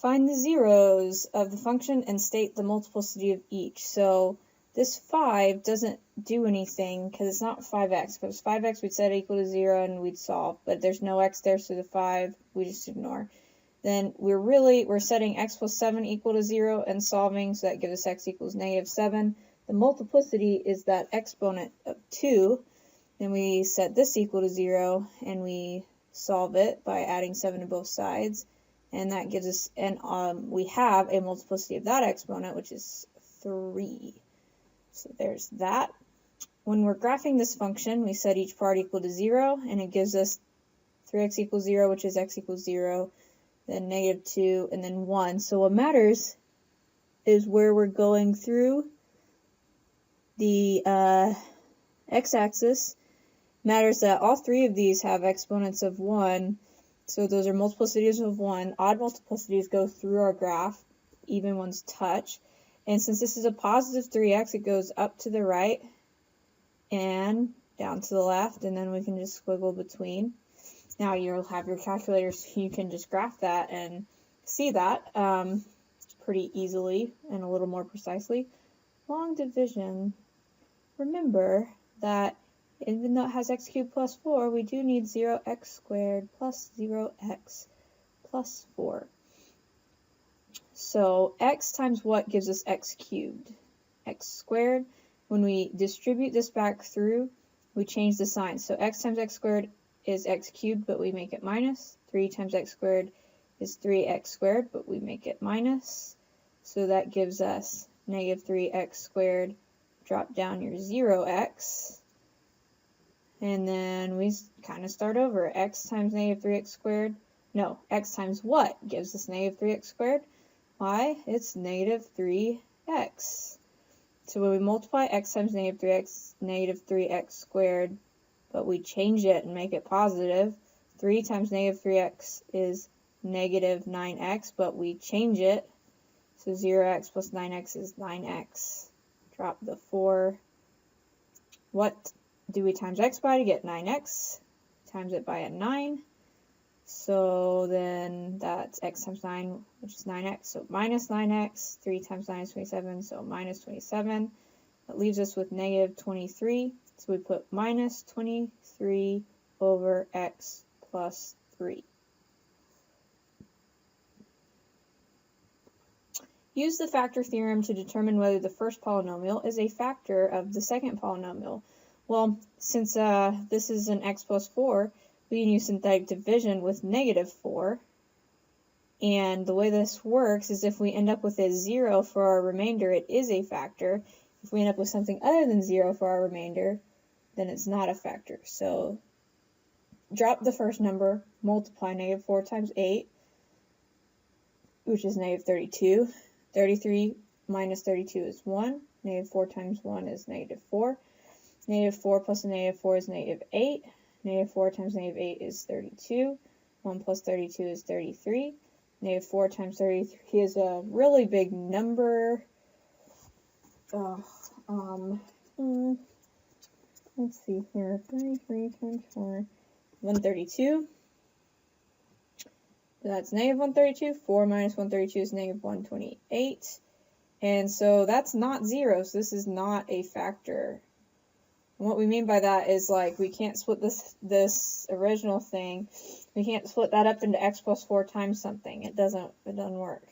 Find the zeros of the function and state the multiplicity of each. So this 5 doesn't do anything because it's not 5x. If it was 5x, we'd set it equal to 0 and we'd solve. But there's no x there, so the 5 we just ignore. Then we're setting x plus 7 equal to 0 and solving, so that gives us x equals -7. The multiplicity is that exponent of 2. Then we set this equal to 0 and we solve it by adding 7 to both sides. And that gives us, we have a multiplicity of that exponent, which is 3. So there's that. When we're graphing this function, we set each part equal to 0, and it gives us 3x equals 0, which is x equals 0, then -2, and then 1. So what matters is where we're going through the x-axis. Matters that all 3 of these have exponents of 1. So those are multiplicities of 1. Odd multiplicities go through our graph. Even ones touch. And since this is a positive 3x, it goes up to the right and down to the left. And then we can just squiggle between. Now you'll have your calculator so you can just graph that and see that pretty easily and a little more precisely. Long division. Remember that even though it has x cubed plus 4, we do need 0x squared plus 0x plus 4. So x times what gives us x cubed? X squared. When we distribute this back through, we change the sign. So x times x squared is x cubed, but we make it minus. 3 times x squared is 3x squared, but we make it minus. So that gives us -3x squared. Drop down your 0x. And then we kind of start over. X times -3x squared. No, x times what gives us -3x squared? Why? It's -3x. So when we multiply x times -3x squared, but we change it and make it positive. 3 times -3x is -9x, but we change it. So 0x plus 9x is 9x. Drop the 4. What do we times x by to get 9x? Times it by a 9. So then that's x times 9, which is 9x. So minus 9x. 3 times 9 is 27, so minus 27. That leaves us with -23. So we put minus 23 over x plus 3. Use the factor theorem to determine whether the first polynomial is a factor of the second polynomial. Well, since this is an x plus 4, we can use synthetic division with -4. And the way this works is if we end up with a 0 for our remainder, it is a factor. If we end up with something other than 0 for our remainder, then it's not a factor. So drop the first number, multiply -4 times 8, which is -32. 33 minus 32 is 1. -4 times 1 is -4. -4 plus a -4 is -8. -4 times -8 is 32. 1 plus 32 is 33. -4 times 33 is a really big number. Let's see here. 33 times 4. 132. That's -132. 4 minus 132 is -128. And so that's not 0, so this is not a factor. And what we mean by that is, like, we can't split this original thing. We can't split that up into x plus 4 times something. It doesn't work.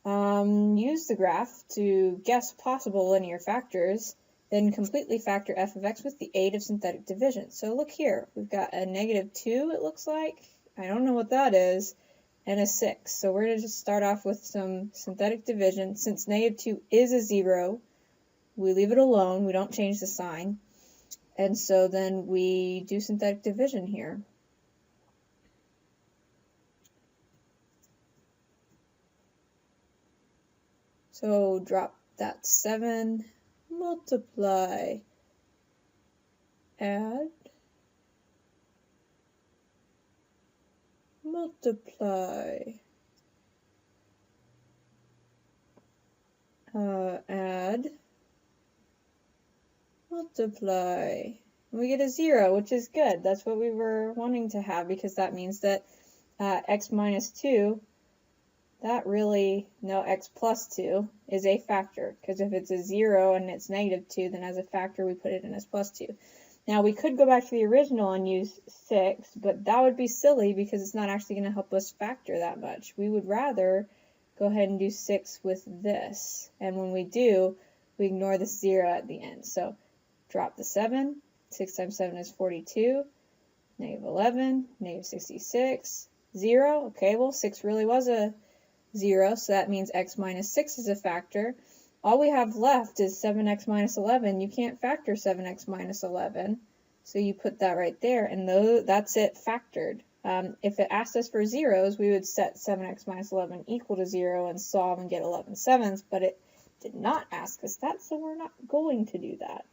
Use the graph to guess possible linear factors, then completely factor f of x with the aid of synthetic division. So look here, we've got a -2, it looks like. I don't know what that is, and a 6. So we're going to just start off with some synthetic division. Since -2 is a 0, we leave it alone. We don't change the sign. And so then we do synthetic division here. So drop that 7, multiply, add, multiply, add, multiply. And we get a 0, which is good. That's what we were wanting to have, because that means that x minus 2, that really, no, x plus 2 is a factor, because if it's a 0 and it's negative 2, then as a factor we put it in as plus 2. Now we could go back to the original and use 6, but that would be silly because it's not actually going to help us factor that much. We would rather go ahead and do 6 with this, and when we do, we ignore the 0 at the end. So drop the 7, 6 times 7 is 42, negative 11, negative 66, 0. Okay, well 6 really was a 0, so that means x minus 6 is a factor. All we have left is 7x minus 11. You can't factor 7x minus 11, so you put that right there, and that's it factored. If it asked us for zeros, we would set 7x minus 11 equal to 0 and solve and get 11/7, but it did not ask us that, so we're not going to do that.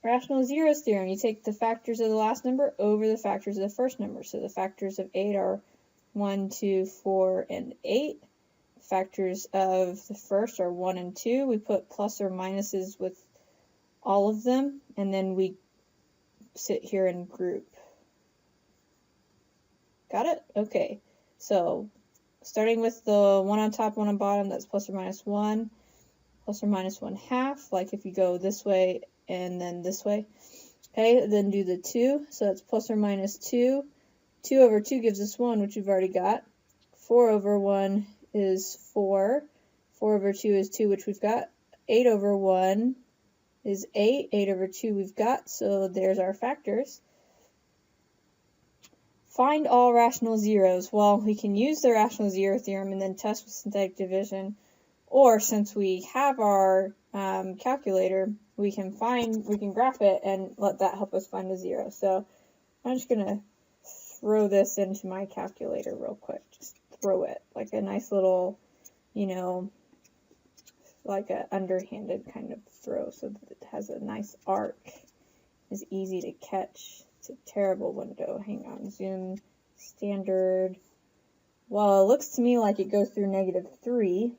Rational zeros theorem, you take the factors of the last number over the factors of the first number. So the factors of 8 are 1, 2, 4, and 8. Factors of the first are 1 and 2. We put plus or minuses with all of them, and then we sit here and group. Got it? Okay. So starting with the one on top, one on bottom, that's plus or minus 1, plus or minus 1/2, like if you go this way and then this way. Okay, then do the 2, so that's plus or minus 2. 2 over 2 gives us 1, which we've already got. 4 over 1 is 4. 4 over 2 is 2, which we've got. 8 over 1 is 8. 8 over 2 we've got, so there's our factors. Find all rational zeros. Well, we can use the rational zero theorem and then test with synthetic division, or since we have our calculator, we can graph it and let that help us find a zero. So I'm just going to throw this into my calculator real quick. Just throw it like a nice little, like an underhanded kind of throw so that it has a nice arc. It's easy to catch. It's a terrible window. Hang on, zoom, standard. Well, it looks to me like it goes through -3.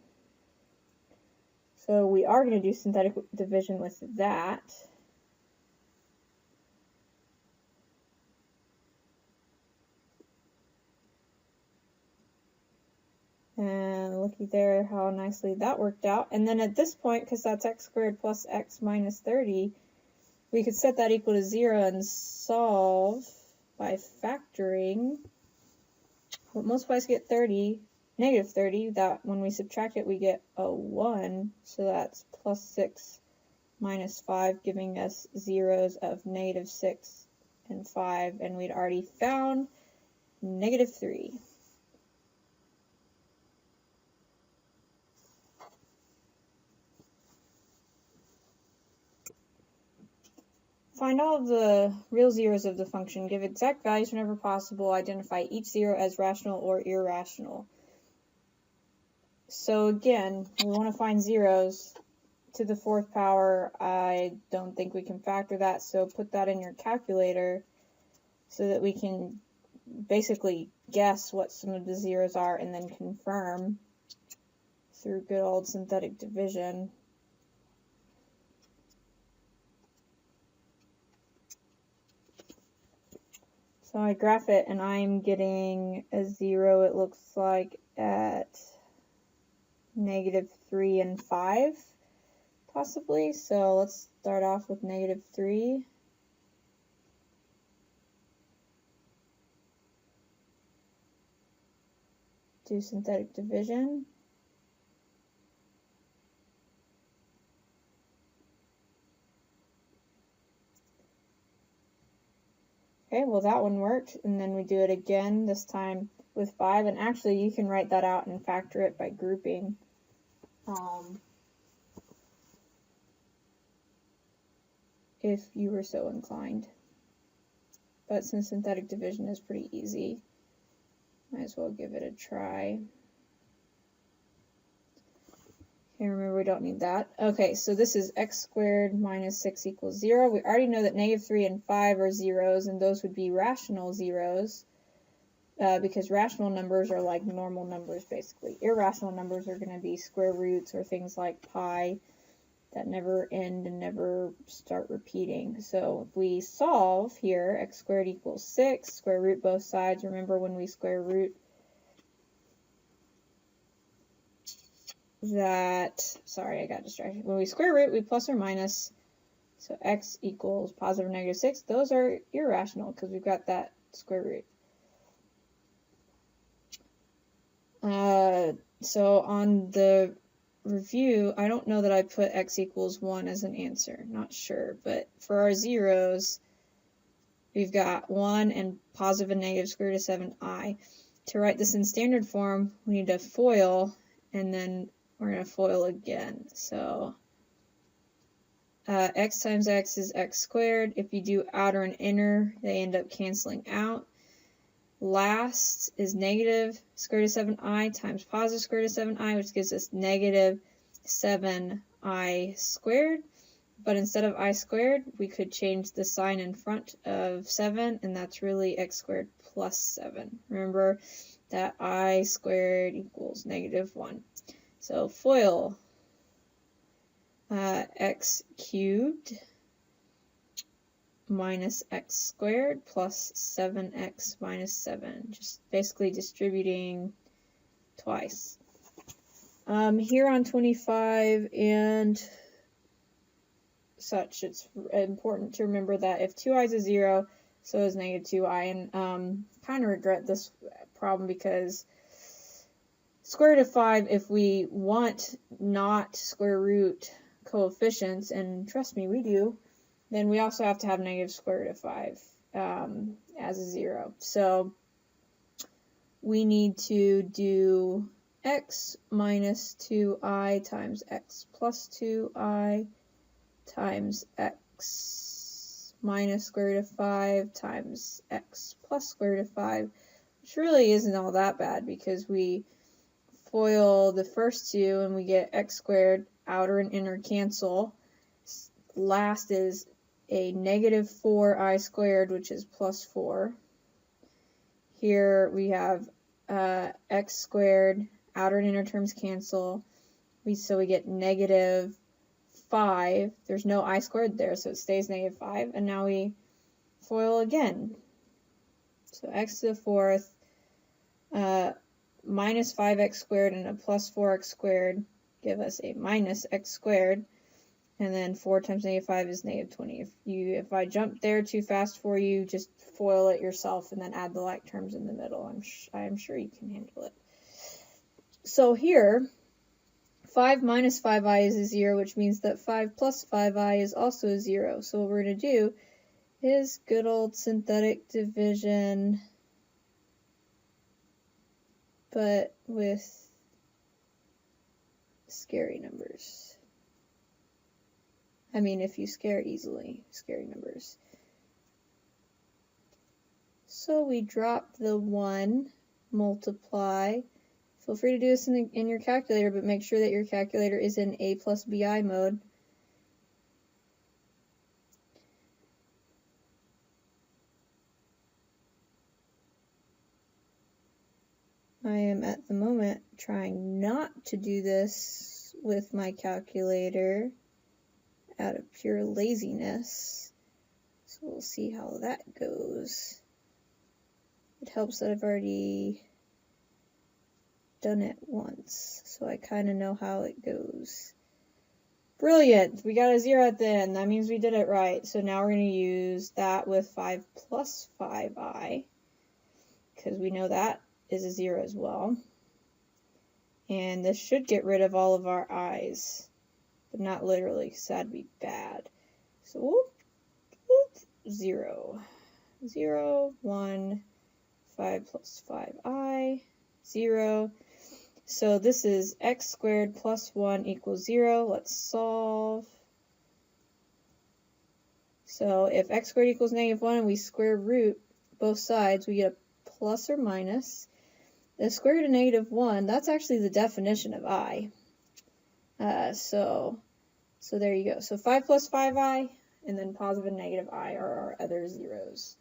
So we are going to do synthetic division with that. And looky there how nicely that worked out. And then at this point, because that's x squared plus x minus 30, we could set that equal to 0 and solve by factoring. What multiplies to get 30, negative 30, that when we subtract it we get a 1, so that's plus 6 minus 5, giving us zeros of -6 and 5, and we'd already found -3. Find all of the real zeros of the function, give exact values whenever possible, identify each zero as rational or irrational. So again, we want to find zeros to the 4th power. I don't think we can factor that, so put that in your calculator so that we can basically guess what some of the zeros are and then confirm through good old synthetic division. So I graph it and I'm getting a 0, it looks like, at -3 and 5, possibly. So let's start off with -3. Do synthetic division. Okay, well that one worked, and then we do it again, this time with 5, and actually you can write that out and factor it by grouping. If you were so inclined. But since synthetic division is pretty easy, might as well give it a try. Okay, remember we don't need that. Okay, so this is x squared minus 6 equals 0. We already know that -3 and 5 are zeros, and those would be rational zeros, because rational numbers are like normal numbers, basically. Irrational numbers are going to be square roots or things like pi that never end and never start repeating. So if we solve here, x squared equals 6, square root both sides. Remember when we square root, that, sorry, I got distracted. When we square root, we plus or minus. So x equals positive or negative 6. Those are irrational because we've got that square root. So on the review, I don't know that I put x equals 1 as an answer. Not sure. But for our zeros, we've got 1 and positive and negative square root of 7i. To write this in standard form, we need to FOIL, and then we're going to FOIL again. So x times x is x squared. If you do outer and inner, they end up canceling out. Last is negative square root of 7i times positive square root of 7i, which gives us negative 7i squared. But instead of I squared, we could change the sign in front of 7, and that's really x squared plus 7. Remember that I squared equals negative 1. So FOIL x cubed minus x squared plus 7x minus 7. Just basically distributing twice. Here on 25 and such, it's important to remember that if 2i is a 0, so is negative 2i. And kind of regret this problem because square root of 5, if we want not square root coefficients, and trust me, we do, then we also have to have negative square root of 5 as a 0. So we need to do x minus 2i times x plus 2i times x minus square root of 5 times x plus square root of 5, which really isn't all that bad because we FOIL the first two and we get x squared, outer and inner cancel. Last is a negative 4i squared, which is plus 4. Here we have x squared, outer and inner terms cancel. So we get negative 5. There's no I squared there, so it stays negative 5. And now we FOIL again. So x to the 4th minus 5x squared and a plus 4x squared give us a minus x squared. And then 4 times negative 5 is negative 20. If I jump there too fast for you, just FOIL it yourself and then add the like terms in the middle. I'm sure you can handle it. So here, 5 minus 5i is a 0, which means that 5 plus 5i is also a 0. So what we're going to do is good old synthetic division, but with scary numbers. I mean, if you scare easily, scary numbers. So we drop the 1, multiply. Feel free to do this in your calculator, but make sure that your calculator is in A plus BI mode. I am at the moment trying not to do this with my calculator out of pure laziness. So we'll see how that goes. It helps that I've already done it once, so I kind of know how it goes. Brilliant! We got a 0 at the end. That means we did it right. So now we're going to use that with 5 plus 5i, because we know that is a 0 as well. And this should get rid of all of our i's, but not literally, because that'd be bad. So 0, 0, 1, 5 plus 5i, 0. So this is x squared plus 1 equals 0. Let's solve. So if x squared equals negative 1 and we square root both sides, we get a plus or minus. The square root of negative 1, that's actually the definition of I. So there you go. So 5 plus 5i, and then positive and negative I are our other zeros.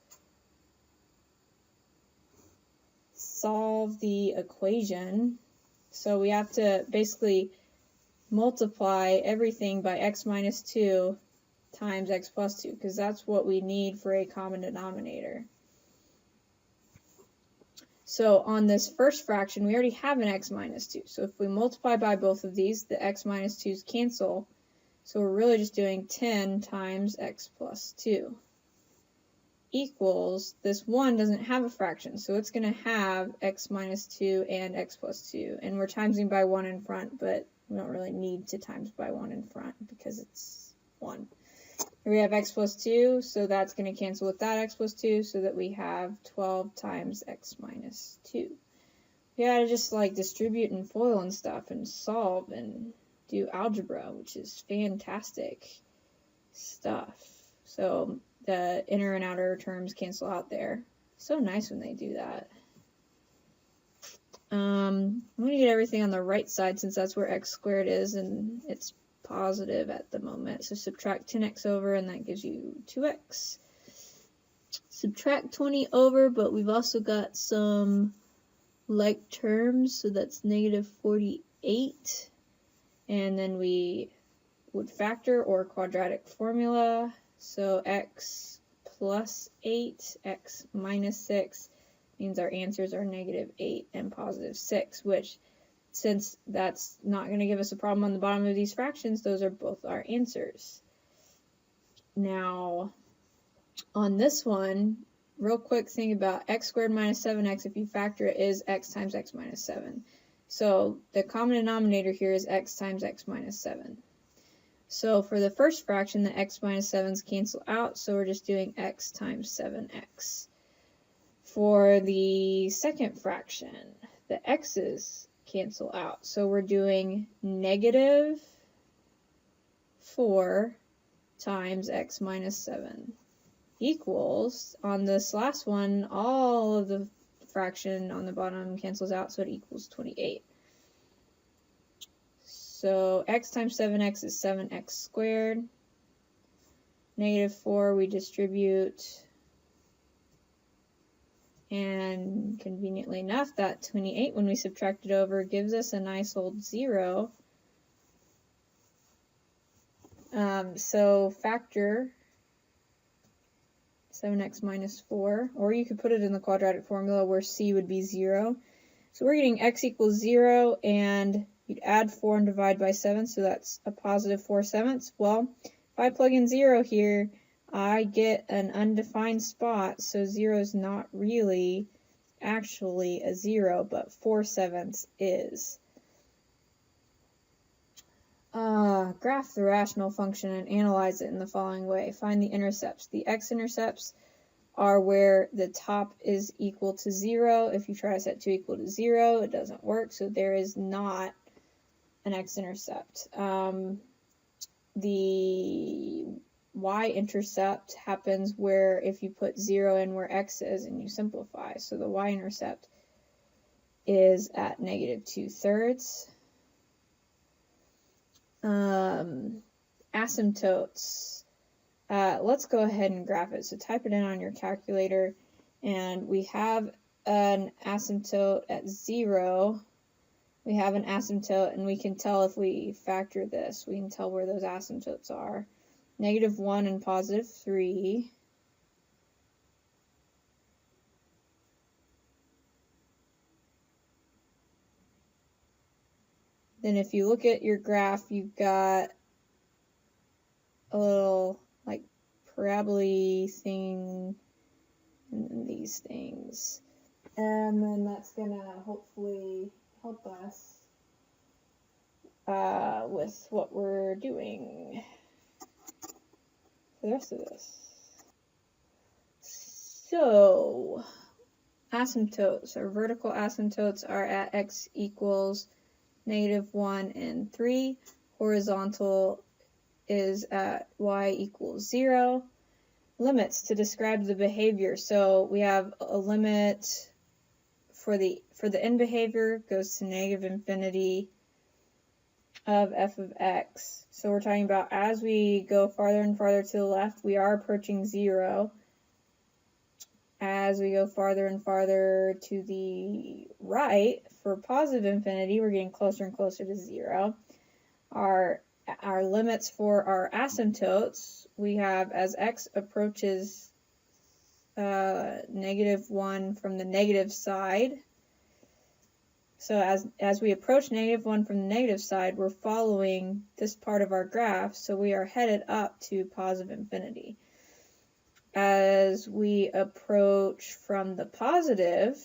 Solve the equation. So we have to basically multiply everything by x minus 2 times x plus 2, because that's what we need for a common denominator. So on this first fraction, we already have an x minus 2. So if we multiply by both of these, the x minus 2's cancel. So we're really just doing 10 times x plus 2 equals, this 1 doesn't have a fraction, so it's going to have x minus 2 and x plus 2. And we're timesing by 1 in front, but we don't really need to times by 1 in front because it's 1. Here we have x plus 2, so that's going to cancel with that x plus 2, so that we have 12 times x minus 2. We gotta just like distribute and FOIL and stuff and solve and do algebra, which is fantastic stuff. So the inner and outer terms cancel out there. So nice when they do that. I'm going to get everything on the right side since that's where x squared is, and it's positive at the moment. So subtract 10x over, and that gives you 2x. Subtract 20 over, but we've also got some like terms, so that's negative 48. And then we would factor or quadratic formula. So x plus 8, x minus 6 means our answers are negative 8 and positive 6, which, since that's not going to give us a problem on the bottom of these fractions, those are both our answers. Now, on this one, real quick thing about x squared minus 7x, if you factor it, is x times x minus 7. So the common denominator here is x times x minus 7. So for the first fraction, the x minus 7's cancel out, so we're just doing x times 7x. For the second fraction, the x's cancel out, so we're doing negative 4 times x minus 7 equals, on this last one, all of the fraction on the bottom cancels out, so it equals 28. So x times 7x is 7x squared. Negative 4 we distribute, and conveniently enough, that 28, when we subtract it over, gives us a nice old 0. So factor 7x minus 4, or you could put it in the quadratic formula where c would be 0. So we're getting x equals 0, and you'd add 4 and divide by 7, so that's a positive 4/7. Well, if I plug in 0 here, I get an undefined spot, so 0 is not really actually a 0, but 4/7 is. Graph the rational function and analyze it in the following way. Find the intercepts. The x-intercepts are where the top is equal to 0. If you try to set 2 equal to 0, it doesn't work, so there is not an x-intercept. The y-intercept happens where if you put 0 in where x is and you simplify. So the y-intercept is at negative 2/3. Asymptotes. Let's go ahead and graph it. So type it in on your calculator, and we have an asymptote at 0. We have an asymptote, and we can tell if we factor this. We can tell where those asymptotes are. Negative 1 and positive 3. Then if you look at your graph, you've got a little like parabola thing and these things. And then that's going to hopefully help us with what we're doing for the rest of this. So, asymptotes, or vertical asymptotes, are at x equals negative 1 and 3. Horizontal is at y equals 0. Limits to describe the behavior. So we have a limit for the end behavior goes to negative infinity of f of x. So we're talking about as we go farther and farther to the left, we are approaching 0. As we go farther and farther to the right, for positive infinity, we're getting closer and closer to 0. Our limits for our asymptotes, we have as x approaches -1 from the negative side. So as we approach -1 from the negative side, we're following this part of our graph, so we are headed up to positive infinity. As we approach from the positive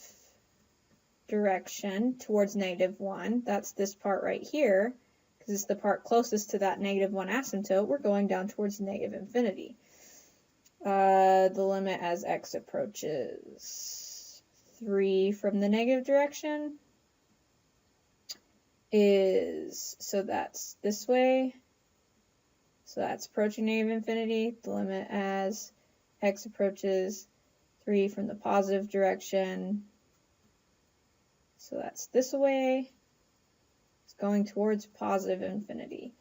direction towards -1, that's this part right here, because it's the part closest to that -1 asymptote, we're going down towards negative infinity. The limit as x approaches 3 from the negative direction is, so that's this way, so that's approaching negative infinity. The limit as x approaches 3 from the positive direction, so that's this way, it's going towards positive infinity.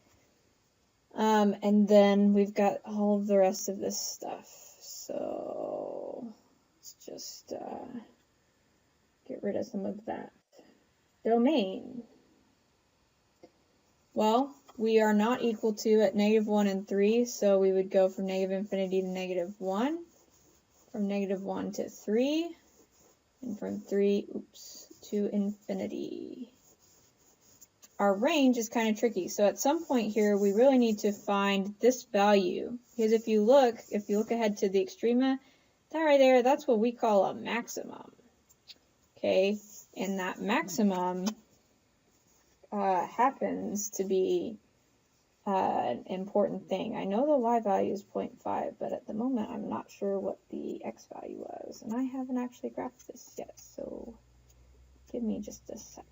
And then we've got all of the rest of this stuff, so let's just get rid of some of that. Domain. Well, we are not equal to at -1 and 3, so we would go from negative infinity to -1, from -1 to 3, and from 3, to infinity. Our range is kind of tricky, so at some point here we really need to find this value, because if you look ahead to the extrema, that right there, that's what we call a maximum. Okay, and that maximum happens to be an important thing. I know the y value is 0.5, but at the moment I'm not sure what the x value was, and I haven't actually graphed this yet, so give me just a sec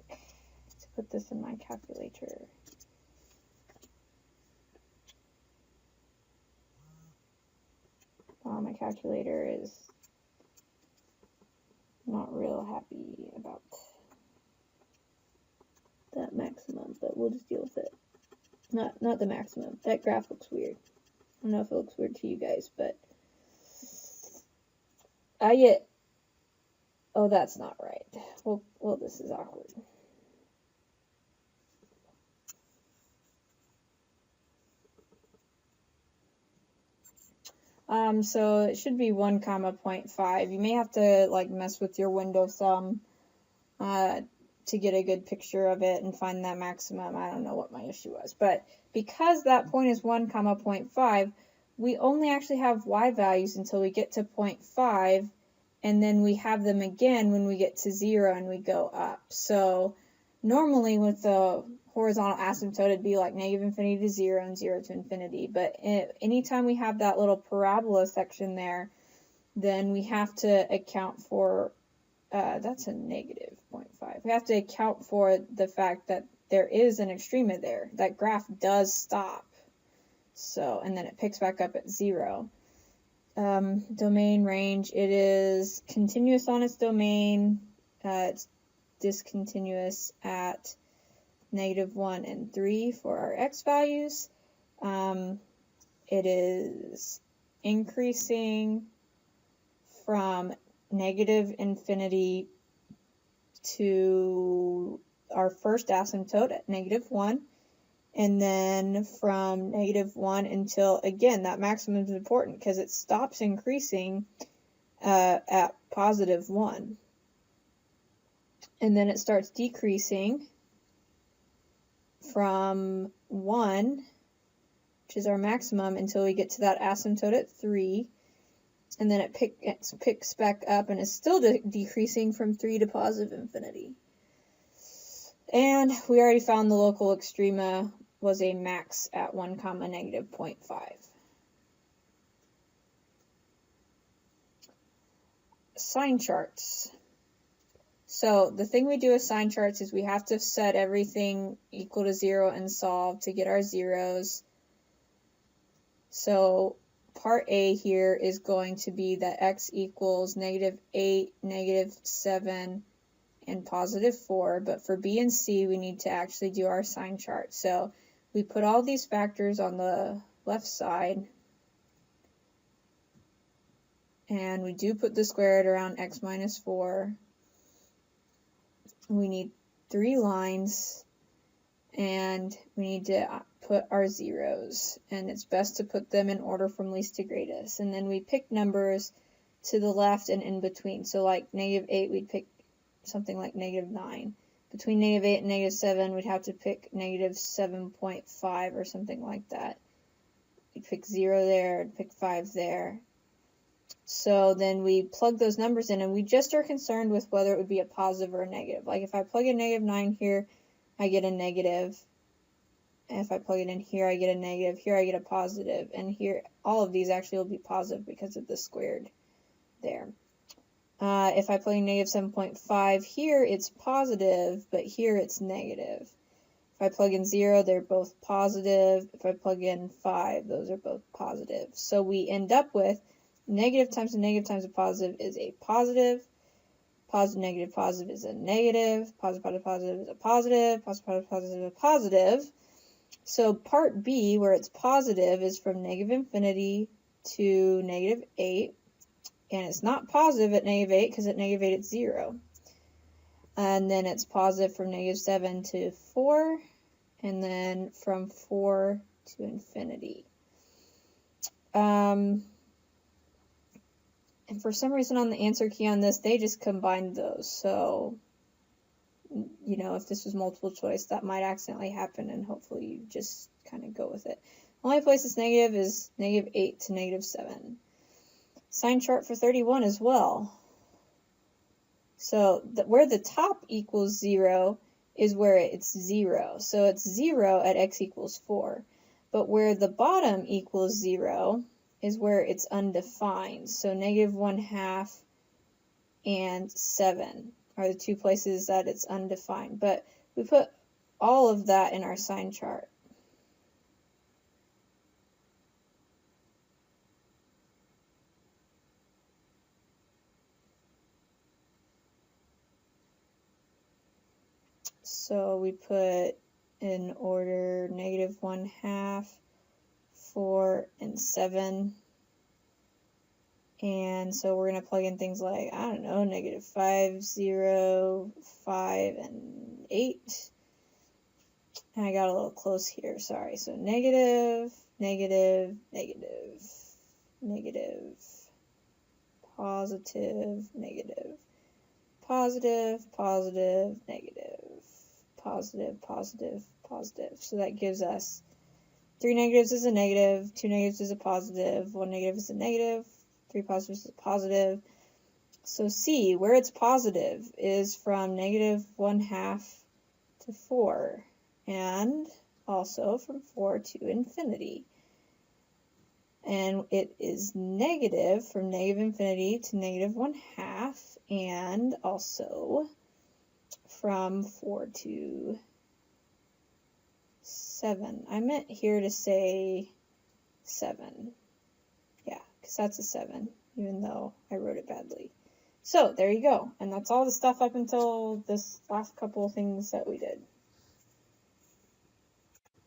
to put this in my calculator. Wow, my calculator is not real happy about that maximum, but we'll just deal with it. Not the maximum. That graph looks weird. I don't know if it looks weird to you guys, but I get, oh, that's not right. Well, this is awkward. So it should be 1, 0.5. You may have to like mess with your window some to get a good picture of it and find that maximum. I don't know what my issue was, but because that point is 1, 0.5, we only actually have y values until we get to 0.5, and then we have them again when we get to 0 and we go up. So normally with the horizontal asymptote, it'd be like -infinity to 0 and 0 to infinity, but anytime we have that little parabola section there, then we have to account for that's a -0.5. We have to account for the fact that there is an extrema there. That graph does stop. So, and then it picks back up at 0. Domain range, it is continuous on its domain. It's discontinuous at -1 and 3 for our x values. It is increasing from -infinity to our first asymptote at -1, and then from -1 until, again, that maximum is important because it stops increasing at +1, and then it starts decreasing from 1, which is our maximum, until we get to that asymptote at 3. And then it picks back up and is still decreasing from 3 to positive infinity. And we already found the local extrema was a max at 1, -0.5. Sign charts. So the thing we do with sign charts is we have to set everything equal to 0 and solve to get our zeros. So part A here is going to be that x equals -8, -7, and +4, but for B and C we need to actually do our sign chart. So we put all these factors on the left side, and we do put the square root around x minus 4. We need 3 lines, and we need to put our zeros, and it's best to put them in order from least to greatest. And then we pick numbers to the left and in between. So like -8, we'd pick something like -9. Between -8 and -7, we'd have to pick -7.5 or something like that. We'd pick 0 there, and pick 5 there. So then we plug those numbers in, and we just are concerned with whether it would be a positive or a negative. Like if I plug in -9 here, I get a negative. And if I plug it in here, I get a negative. Here I get a positive. And here, all of these actually will be positive because of the squared there. If I plug in -7.5 here, it's positive, but here it's negative. If I plug in 0, they're both positive. If I plug in 5, those are both positive. So we end up with negative times a negative times a positive is a positive. Positive, negative, positive is a negative. Positive, positive, positive is a positive. Positive, positive, positive is a positive. So part B, where it's positive, is from -infinity to -8. And it's not positive at -8 because at -8 it's 0. And then it's positive from -7 to 4. And then from 4 to infinity. And for some reason on the answer key on this, they just combined those. So, you know, if this was multiple choice, that might accidentally happen, and hopefully you just kind of go with it. Only place it's negative is -8 to -7. Sign chart for 31 as well. So where the top equals 0 is where it's 0. So it's 0 at x equals 4. But where the bottom equals 0 is where it's undefined. So -1/2 and 7 are the two places that it's undefined. But we put all of that in our sign chart. So we put in order -1/2, 4, and 7. And so we're going to plug in things like, I don't know, -5, 0, 5, and 8. And I got a little close here, sorry. So negative, negative, negative, negative, positive, negative, positive, positive, negative, positive, positive, positive. So that gives us 3 negatives is a negative, 2 negatives is a positive, 1 negative is a negative, 3 positives is a positive. So C, where it's positive, is from -1/2 to 4, and also from 4 to infinity. And it is negative from -infinity to -1/2, and also from 4 to 7. I meant here to say 7. Yeah, because that's a 7, even though I wrote it badly. So there you go. And that's all the stuff up until this last couple of things that we did.